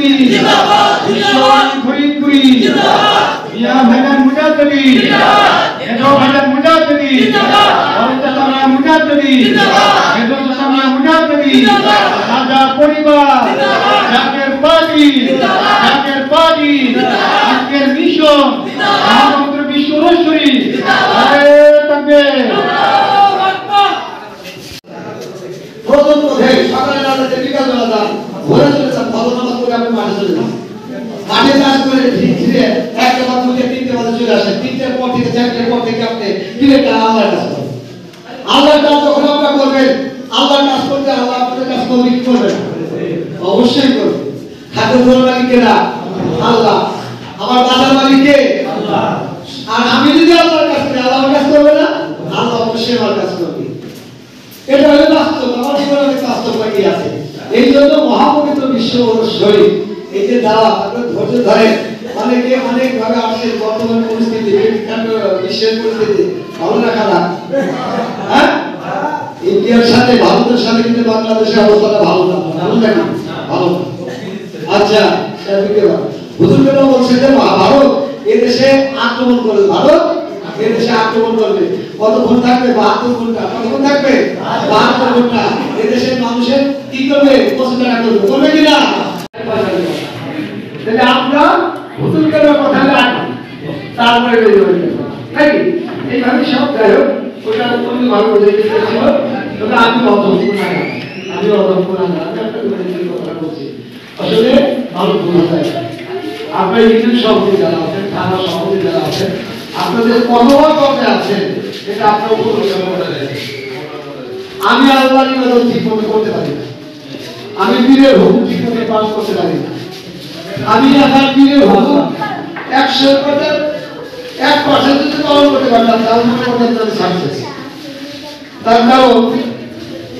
ফরিদপুরি জিন্দাবাদ বিশ্ববাণী ফরিদপুরি জিন্দাবাদ মিয়া ভাইজান মুজাদ্দিদি জিন্দাবাদ মেজো ভাইজান মুজাদ্দিদি জিন্দাবাদ অরুণা মিয়া মুজাদ্দিদি জিন্দাবাদ মেজো মিয়া মুজাদ্দিদি জিন্দাবাদ রাজা পরিবার জিন্দাবাদ জাকের পার্টি জিন্দাবাদ জাকের পার্টি জিন্দাবাদ আজকের মিশন মহামন্ত্র বিশ্ব রসুরি জিন্দাবাদ আরে তাকবীর প্রথম পথে সকালে রাতে বিকাল বেলা যান ঘুরে চলে যান ভালো নামাজ পড়ে আপনি মাঠে চলে যান মাঠে কাজ করে ধীরে একটা বাদ থেকে তিনটে বাজে চলে আসেন তিনটের পর থেকে চারটের পর থেকে আপনি ডিরেক্ট আল্লাহর কাজ করেন আল্লাহর কাজ যখন আপনারা করবেন আল্লাহর কাজ করতে আল্লাহ আপনাদের কাজ করবেন অবশ্যই করবেন হাতে ধরে মালিক কেনা আল্লাহ আমার বাজার মালিক কে আল্লাহ আর আমি যদি আল্লাহর কাজ করি আল্লাহ আমার কাজ করবে না আল্লাহ অবশ্যই আমার কাজ করবে এটা হলো বাস্তব আমার জীবনে বাস্তব লাগিয়ে আছে এই জন্য মহাপবিত্র বিশ্ব শরীর এই যে দাওয়া আপনারা ধৈর্য ধরেন অনেকে অনেক ভাবে আসছে বর্তমান পরিস্থিতি বিশ্বের পরিস্থিতি ভালো না খারাপ হ্যাঁ ইন্ডিয়ার সাথে ভারতের সাথে কিন্তু বাংলাদেশের অবস্থাটা ভালো না ভালো না ভালো আচ্ছা হুজুর কেন বলছে যে ভারত এদেশে আক্রমণ করবে ভারত এদেশে আক্রমণ করবে কতক্ষণ থাকবে 72 ঘন্টা কতক্ষণ থাকবে 72 ঘন্টা এদেশের মানুষের কি করবে প্রশ্নটা করবে কি না তাহলে আমরা হুজুরকে কথা রাখি তারপরে বেরিয়ে যাবে নাকি এইভাবে সব যায় ওটা তুমি ভালো করে দিতে ছিল তবে আমি অদম্য না আমি একটা কথা বলছি আসলে ভালো বোঝা যায় আপনার ইউনিয়ন সভাপতি যারা আছেন থানা সভাপতি যারা আছেন আপনাদের কতবার করতে আছেন এটা আপনার উপর আমি আল্লাহর ইবাদত ঠিক মতো করতে পারি না আমি পীরের হুকুম ঠিক মতো পালন করতে পারি না আমি আমার পীরের হুকুম 100% যদি পালন করতে পারতাম তাহলে মনে করতাম আমি সাকসেস তার কারণ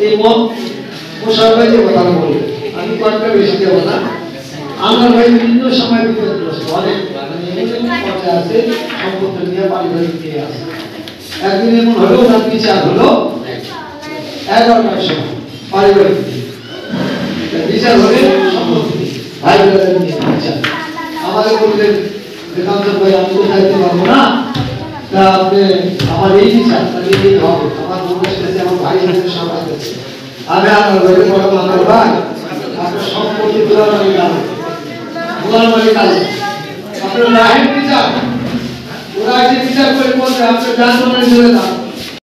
এই মন মোশাররফ যে কথা বলি আমি কয়েকটা বেশি দেব না আমার ভাই বিভিন্ন সময় বিপদগ্রস্ত অনেক পর্যায়ে আছে সম্পত্তি নিয়ে পারিবারিক নিয়ে আছে একদিন এমন হলো তার বিচার হলো 11টার সময় পারিবারিক বিচার হলে সম্পত্তি ভাই বোনেদের নিয়ে বিচার আমাদের বললেন কামজাদ ভাই আমি তো খাইতে পারবো না তা আপনি আমার এই বিচার তাহলে এই হবে আমার বোনের সাথে আমার ভাই বোনের সব আছে আমি আমার ঘরে বড় আমার ভাই আপনার সম্পত্তি তোলার মালিক আছে তোলার মালিক আছে আপনার রাহের বিচার ওরা যে বিচার করে বলবে আপনার জান মনে চলে যান